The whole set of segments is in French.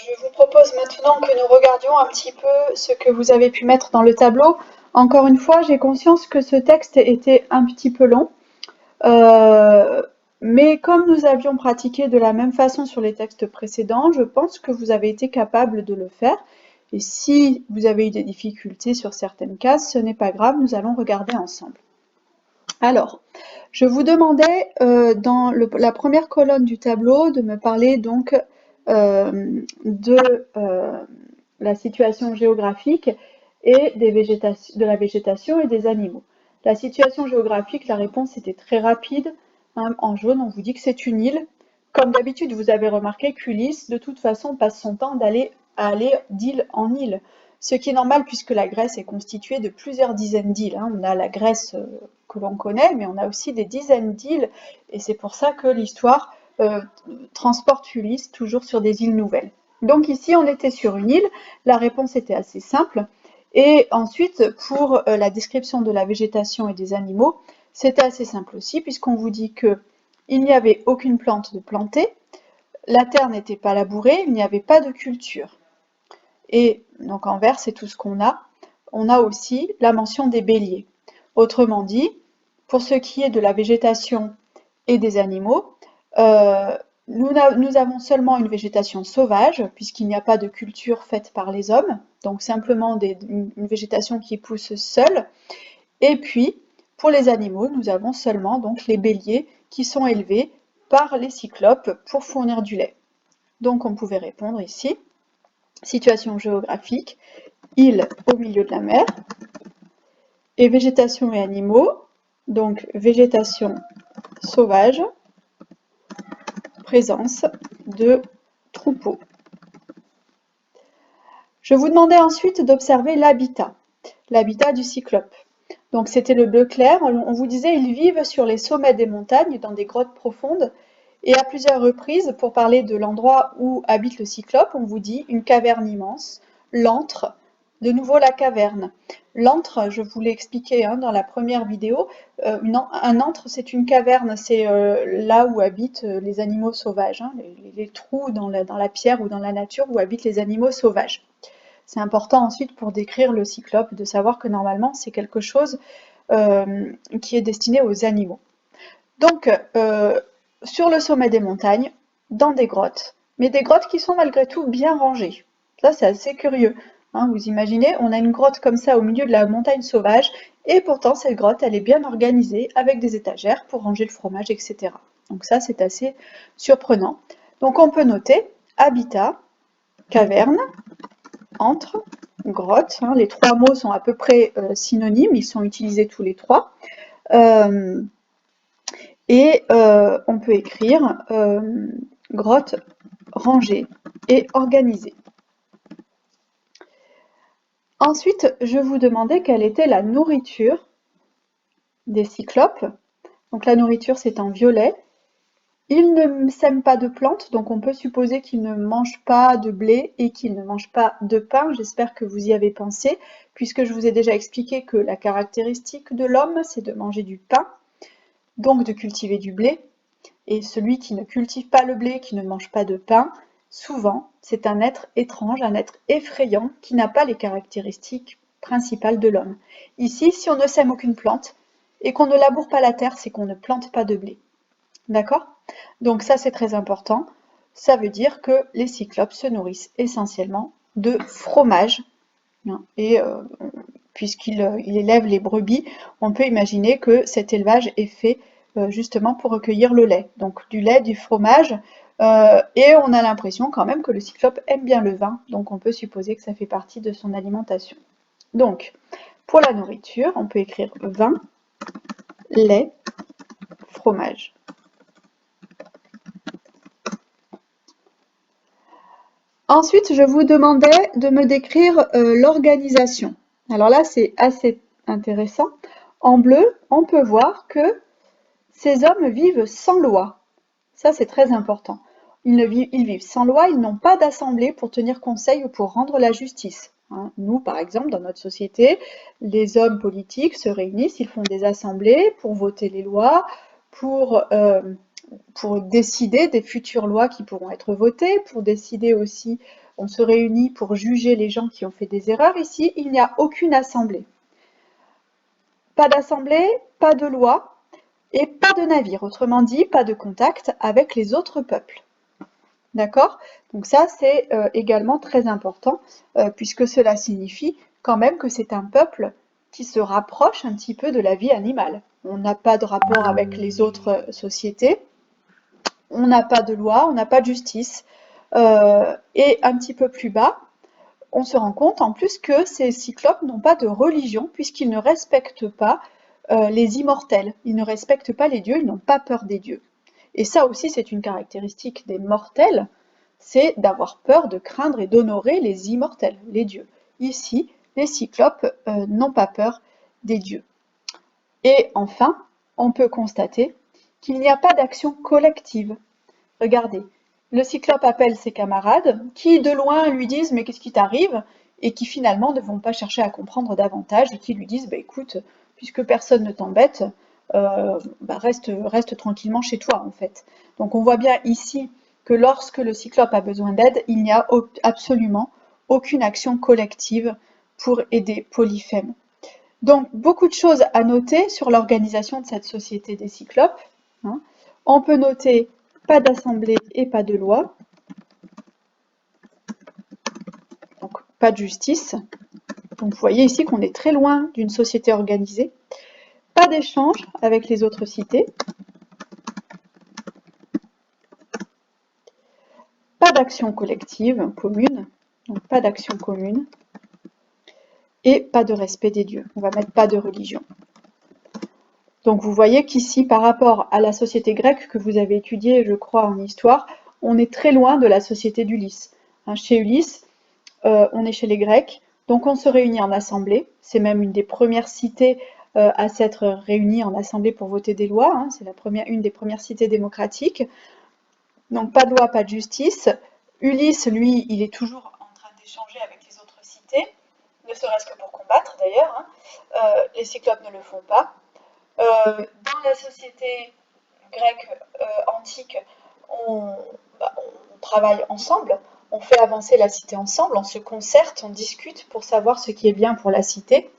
Je vous propose maintenant que nous regardions un petit peu ce que vous avez pu mettre dans le tableau. Encore une fois, j'ai conscience que ce texte était un petit peu long, mais comme nous avions pratiqué de la même façon sur les textes précédents, je pense que vous avez été capable de le faire. Et si vous avez eu des difficultés sur certaines cases, ce n'est pas grave, nous allons regarder ensemble. Alors, je vous demandais dans la première colonne du tableau de me parler donc de la situation géographique et de la végétation et des animaux. La situation géographique, la réponse était très rapide. Hein, en jaune, on vous dit que c'est une île. Comme d'habitude, vous avez remarqué qu'Ulysse, de toute façon, passe son temps aller d'île en île. Ce qui est normal puisque la Grèce est constituée de plusieurs dizaines d'îles. Hein. On a la Grèce que l'on connaît, mais on a aussi des dizaines d'îles, et c'est pour ça que l'histoire transporte Ulysse toujours sur des îles nouvelles. Donc ici, on était sur une île, la réponse était assez simple, et ensuite, pour la description de la végétation et des animaux, c'était assez simple aussi, puisqu'on vous dit qu'il n'y avait aucune plante de plantée, la terre n'était pas labourée, il n'y avait pas de culture. Et donc en vert, c'est tout ce qu'on a. On a aussi la mention des béliers. Autrement dit, pour ce qui est de la végétation et des animaux, nous avons seulement une végétation sauvage, puisqu'il n'y a pas de culture faite par les hommes, donc simplement une végétation qui pousse seule. Et puis, pour les animaux, nous avons seulement donc les béliers qui sont élevés par les cyclopes pour fournir du lait. Donc on pouvait répondre ici, situation géographique, île au milieu de la mer, et végétation et animaux, donc végétation sauvage, présence de troupeaux. Je vous demandais ensuite d'observer l'habitat du cyclope. Donc c'était le bleu clair, on vous disait ils vivent sur les sommets des montagnes, dans des grottes profondes, et à plusieurs reprises, pour parler de l'endroit où habite le cyclope, on vous dit une caverne immense, l'antre, de nouveau la caverne. L'antre, je vous l'ai expliqué hein, dans la première vidéo, un antre c'est une caverne, c'est là où habitent les animaux sauvages, hein, les trous dans la pierre ou dans la nature où habitent les animaux sauvages. C'est important ensuite pour décrire le cyclope de savoir que normalement c'est quelque chose qui est destiné aux animaux. Donc sur le sommet des montagnes, dans des grottes, mais des grottes qui sont malgré tout bien rangées. Ça c'est assez curieux. Hein, vous imaginez, on a une grotte comme ça au milieu de la montagne sauvage, et pourtant cette grotte elle est bien organisée avec des étagères pour ranger le fromage, etc. Donc ça c'est assez surprenant. Donc on peut noter habitat, caverne, antre, grotte. Hein, les trois mots sont à peu près synonymes, ils sont utilisés tous les trois. Et on peut écrire grotte rangée et organisée. Ensuite, je vous demandais quelle était la nourriture des cyclopes. Donc la nourriture, c'est en violet. Ils ne sèment pas de plantes, donc on peut supposer qu'ils ne mangent pas de blé et qu'ils ne mangent pas de pain. J'espère que vous y avez pensé, puisque je vous ai déjà expliqué que la caractéristique de l'homme, c'est de manger du pain, donc de cultiver du blé. Et celui qui ne cultive pas le blé, qui ne mange pas de pain, souvent, c'est un être étrange, un être effrayant, qui n'a pas les caractéristiques principales de l'homme. Ici, si on ne sème aucune plante et qu'on ne laboure pas la terre, c'est qu'on ne plante pas de blé. D'accord? Donc ça, c'est très important. Ça veut dire que les cyclopes se nourrissent essentiellement de fromage. Et puisqu'il élève les brebis, on peut imaginer que cet élevage est fait justement pour recueillir le lait. Donc du lait, du fromage, et on a l'impression quand même que le cyclope aime bien le vin, donc on peut supposer que ça fait partie de son alimentation. Donc, pour la nourriture, on peut écrire vin, lait, fromage. Ensuite, je vous demandais de me décrire l'organisation. Alors là, c'est assez intéressant. En bleu, on peut voir que ces hommes vivent sans loi. Ça, c'est très important. Ils vivent sans loi, ils n'ont pas d'assemblée pour tenir conseil ou pour rendre la justice. Hein, nous, par exemple, dans notre société, les hommes politiques se réunissent, ils font des assemblées pour voter les lois, pour décider des futures lois qui pourront être votées, pour décider aussi on se réunit pour juger les gens qui ont fait des erreurs. Ici, il n'y a aucune assemblée. Pas d'assemblée, pas de loi et pas de navire. Autrement dit, pas de contact avec les autres peuples. D'accord? Donc ça, c'est également très important, puisque cela signifie quand même que c'est un peuple qui se rapproche un petit peu de la vie animale. On n'a pas de rapport avec les autres sociétés, on n'a pas de loi, on n'a pas de justice. Et un petit peu plus bas, on se rend compte en plus que ces cyclopes n'ont pas de religion, puisqu'ils ne respectent pas les immortels, ils ne respectent pas les dieux, ils n'ont pas peur des dieux. Et ça aussi, c'est une caractéristique des mortels, c'est d'avoir peur, de craindre et d'honorer les immortels, les dieux. Ici, les cyclopes n'ont pas peur des dieux. Et enfin, on peut constater qu'il n'y a pas d'action collective. Regardez, le cyclope appelle ses camarades, qui de loin lui disent « mais qu'est-ce qui t'arrive ?» et qui finalement ne vont pas chercher à comprendre davantage et qui lui disent « écoute, puisque personne ne t'embête, reste tranquillement chez toi en fait. » Donc on voit bien ici que lorsque le cyclope a besoin d'aide, il n'y a absolument aucune action collective pour aider Polyphème. Donc beaucoup de choses à noter sur l'organisation de cette société des cyclopes. Hein. On peut noter pas d'assemblée et pas de loi, donc pas de justice. Donc vous voyez ici qu'on est très loin d'une société organisée. Pas d'échange avec les autres cités. Pas d'action collective commune, donc pas d'action commune. Et pas de respect des dieux. On va mettre pas de religion. Donc vous voyez qu'ici, par rapport à la société grecque que vous avez étudiée, je crois, en histoire, on est très loin de la société d'Ulysse. Hein, chez Ulysse, on est chez les Grecs, donc on se réunit en assemblée. C'est même une des premières cités à s'être réunie en assemblée pour voter des lois. Hein, c'est une des premières cités démocratiques. Donc pas de loi, pas de justice. Ulysse, lui, il est toujours en train d'échanger avec les autres cités, ne serait-ce que pour combattre d'ailleurs. Hein. Les cyclopes ne le font pas. Dans la société grecque antique, on travaille ensemble, on fait avancer la cité ensemble, on se concerte, on discute pour savoir ce qui est bien pour la cité.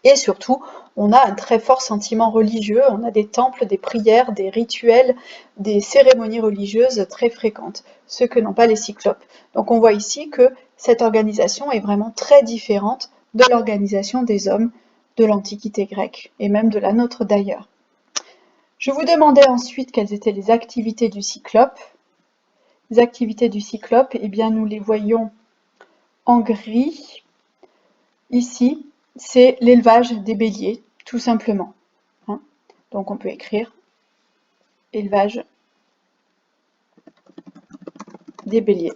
Et surtout, on a un très fort sentiment religieux, on a des temples, des prières, des rituels, des cérémonies religieuses très fréquentes, ce que n'ont pas les cyclopes. Donc on voit ici que cette organisation est vraiment très différente de l'organisation des hommes de l'Antiquité grecque, et même de la nôtre d'ailleurs. Je vous demandais ensuite quelles étaient les activités du cyclope. Les activités du cyclope, eh bien nous les voyons en gris. Ici, c'est l'élevage des béliers, tout simplement. Hein. Donc on peut écrire élevage des béliers.